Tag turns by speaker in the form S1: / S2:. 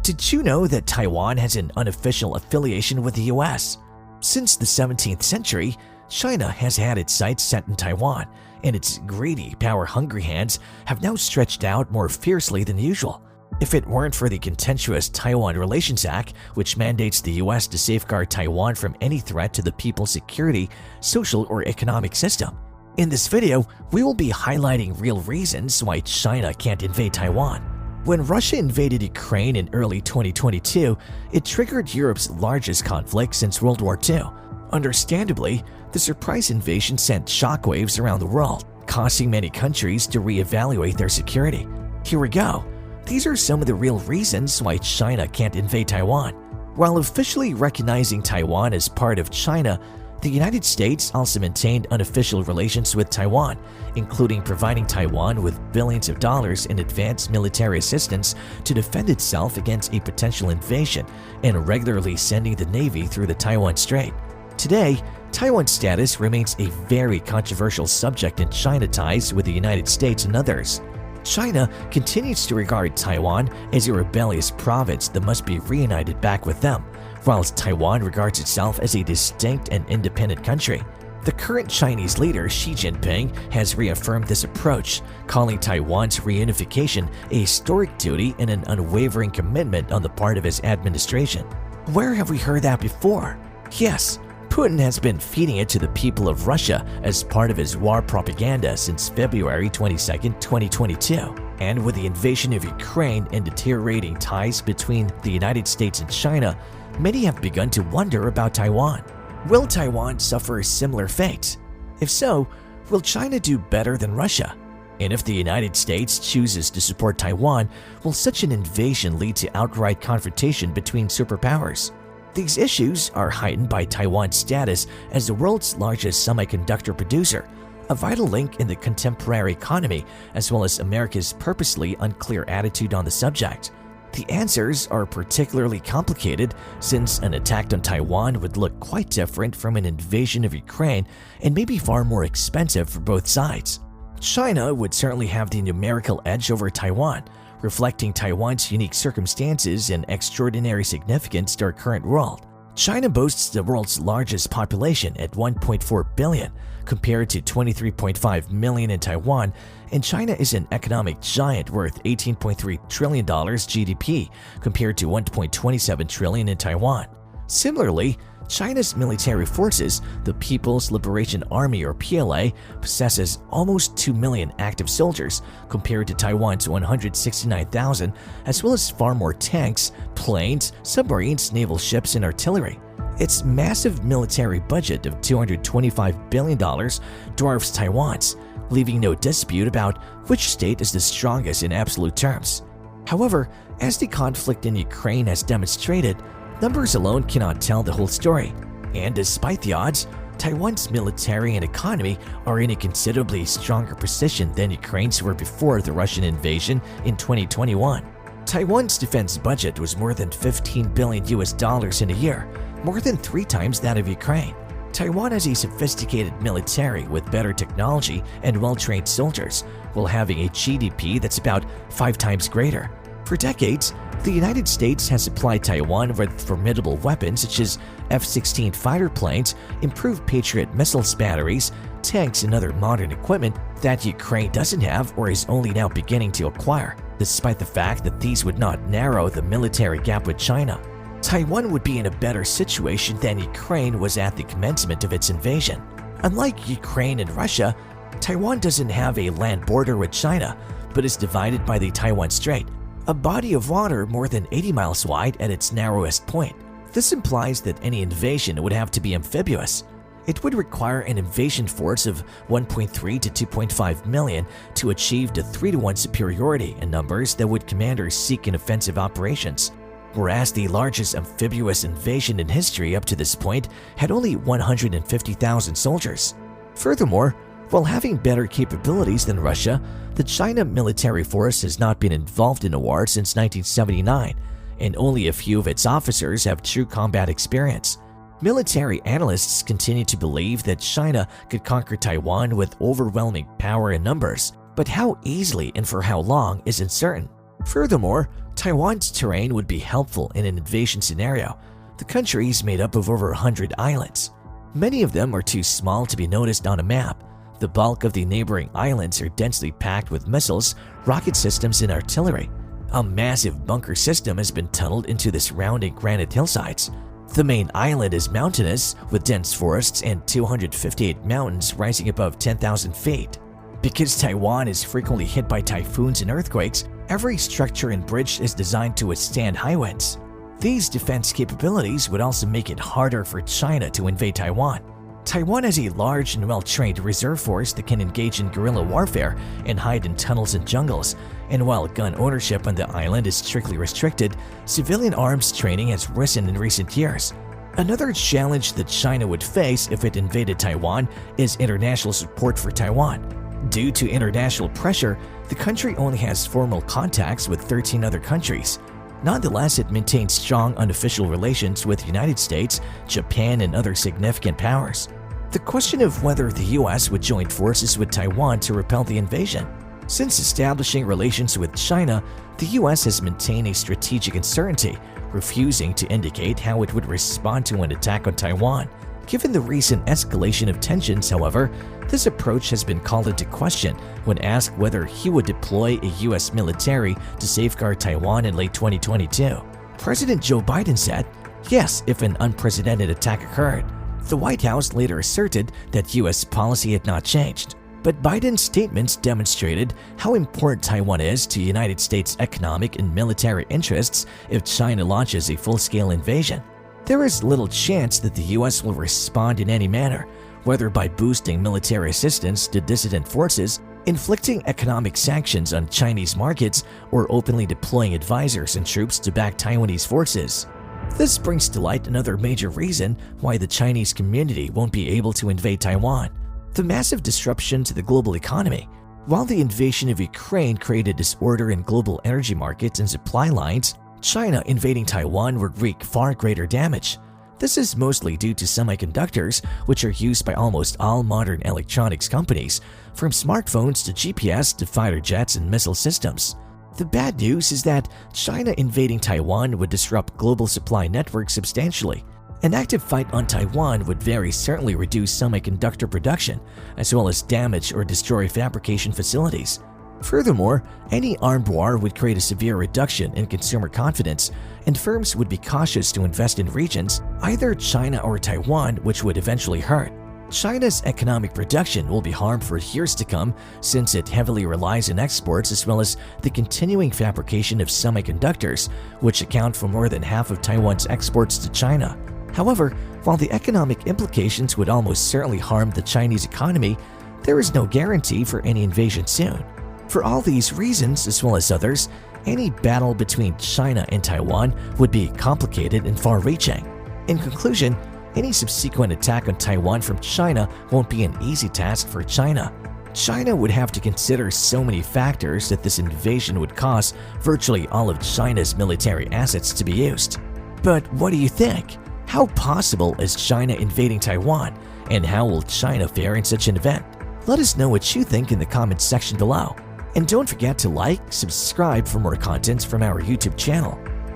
S1: Did you know that Taiwan has an unofficial affiliation with the US? Since the 17th century, China has had its sights set in Taiwan, and its greedy, power-hungry hands have now stretched out more fiercely than usual. If it weren't for the contentious Taiwan Relations Act, which mandates the US to safeguard Taiwan from any threat to the people's security, social, or economic system. In this video, we will be highlighting real reasons why China can't invade Taiwan. When Russia invaded Ukraine in early 2022, it triggered Europe's largest conflict since World War II. Understandably, the surprise invasion sent shockwaves around the world, causing many countries to reevaluate their security. Here we go. These are some of the real reasons why China can't invade Taiwan. While officially recognizing Taiwan as part of China, the United States also maintained unofficial relations with Taiwan, including providing Taiwan with billions of dollars in advanced military assistance to defend itself against a potential invasion and regularly sending the Navy through the Taiwan Strait. Today, Taiwan's status remains a very controversial subject in China ties with the United States and others. China continues to regard Taiwan as a rebellious province that must be reunited back with them, whilst Taiwan regards itself as a distinct and independent country. The current Chinese leader Xi Jinping has reaffirmed this approach, calling Taiwan's reunification a historic duty and an unwavering commitment on the part of his administration. Where have we heard that before? Yes, Putin has been feeding it to the people of Russia as part of his war propaganda since February 22, 2022. And with the invasion of Ukraine and deteriorating ties between the United States and China, many have begun to wonder about Taiwan. Will Taiwan suffer a similar fate? If so, will China do better than Russia? And if the United States chooses to support Taiwan, will such an invasion lead to outright confrontation between superpowers? These issues are heightened by Taiwan's status as the world's largest semiconductor producer, a vital link in the contemporary economy, as well as America's purposely unclear attitude on the subject. The answers are particularly complicated since an attack on Taiwan would look quite different from an invasion of Ukraine and may be far more expensive for both sides. China would certainly have the numerical edge over Taiwan, reflecting Taiwan's unique circumstances and extraordinary significance to our current world. China boasts the world's largest population at 1.4 billion, compared to 23.5 million in Taiwan, and China is an economic giant worth $18.3 trillion GDP, compared to 1.27 trillion in Taiwan. Similarly, China's military forces, the People's Liberation Army or PLA, possesses almost 2 million active soldiers compared to Taiwan's 169,000, as well as far more tanks, planes, submarines, naval ships, and artillery. Its massive military budget of $225 billion dwarfs Taiwan's, leaving no dispute about which state is the strongest in absolute terms. However, as the conflict in Ukraine has demonstrated, numbers alone cannot tell the whole story, and despite the odds, Taiwan's military and economy are in a considerably stronger position than Ukraine's were before the Russian invasion in 2021. Taiwan's defense budget was more than $15 billion in a year, more than 3 times that of Ukraine. Taiwan has a sophisticated military with better technology and well-trained soldiers, while having a GDP that's about 5 times greater. For decades, the United States has supplied Taiwan with formidable weapons such as F-16 fighter planes, improved Patriot missiles batteries, tanks, and other modern equipment that Ukraine doesn't have or is only now beginning to acquire, despite the fact that these would not narrow the military gap with China. Taiwan would be in a better situation than Ukraine was at the commencement of its invasion. Unlike Ukraine and Russia, Taiwan doesn't have a land border with China, but is divided by the Taiwan Strait, a body of water more than 80 miles wide at its narrowest point. This implies that any invasion would have to be amphibious. It would require an invasion force of 1.3 to 2.5 million to achieve the 3-to-1 superiority in numbers that would commanders seek in offensive operations, whereas the largest amphibious invasion in history up to this point had only 150,000 soldiers. Furthermore, while having better capabilities than Russia, the China military force has not been involved in a war since 1979, and only a few of its officers have true combat experience. Military analysts continue to believe that China could conquer Taiwan with overwhelming power and numbers, but how easily and for how long is uncertain. Furthermore, Taiwan's terrain would be helpful in an invasion scenario. The country is made up of over 100 islands. Many of them are too small to be noticed on a map. The bulk of the neighboring islands are densely packed with missiles, rocket systems, and artillery. A massive bunker system has been tunneled into the surrounding granite hillsides. The main island is mountainous, with dense forests and 258 mountains rising above 10,000 feet. Because Taiwan is frequently hit by typhoons and earthquakes, every structure and bridge is designed to withstand high winds. These defense capabilities would also make it harder for China to invade Taiwan. Taiwan has a large and well-trained reserve force that can engage in guerrilla warfare and hide in tunnels and jungles. And while gun ownership on the island is strictly restricted, civilian arms training has risen in recent years. Another challenge that China would face if it invaded Taiwan is international support for Taiwan. Due to international pressure, the country only has formal contacts with 13 other countries. Nonetheless, it maintains strong unofficial relations with the United States, Japan, and other significant powers. The question of whether the US would join forces with Taiwan to repel the invasion. Since establishing relations with China, the US has maintained a strategic uncertainty, refusing to indicate how it would respond to an attack on Taiwan. Given the recent escalation of tensions, however, this approach has been called into question when asked whether he would deploy a US military to safeguard Taiwan in late 2022. President Joe Biden said, yes, if an unprecedented attack occurred. The White House later asserted that US policy had not changed. But Biden's statements demonstrated how important Taiwan is to United States' economic and military interests if China launches a full-scale invasion. There is little chance that the US will respond in any manner, whether by boosting military assistance to dissident forces, inflicting economic sanctions on Chinese markets, or openly deploying advisors and troops to back Taiwanese forces. This brings to light another major reason why the Chinese community won't be able to invade Taiwan: the massive disruption to the global economy. While the invasion of Ukraine created disorder in global energy markets and supply lines, China invading Taiwan would wreak far greater damage. This is mostly due to semiconductors, which are used by almost all modern electronics companies, from smartphones to GPS to fighter jets and missile systems. The bad news is that China invading Taiwan would disrupt global supply networks substantially. An active fight on Taiwan would very certainly reduce semiconductor production, as well as damage or destroy fabrication facilities. Furthermore, any armed war would create a severe reduction in consumer confidence, and firms would be cautious to invest in regions, either China or Taiwan, which would eventually hurt. China's economic production will be harmed for years to come, since it heavily relies on exports as well as the continuing fabrication of semiconductors, which account for more than half of Taiwan's exports to China. However, while the economic implications would almost certainly harm the Chinese economy, there is no guarantee for any invasion soon. For all these reasons, as well as others, any battle between China and Taiwan would be complicated and far-reaching. In conclusion, any subsequent attack on Taiwan from China won't be an easy task for China. China would have to consider so many factors that this invasion would cause virtually all of China's military assets to be used. But what do you think? How possible is China invading Taiwan, and how will China fare in such an event? Let us know what you think in the comments section below. And don't forget to like, subscribe for more content from our YouTube channel.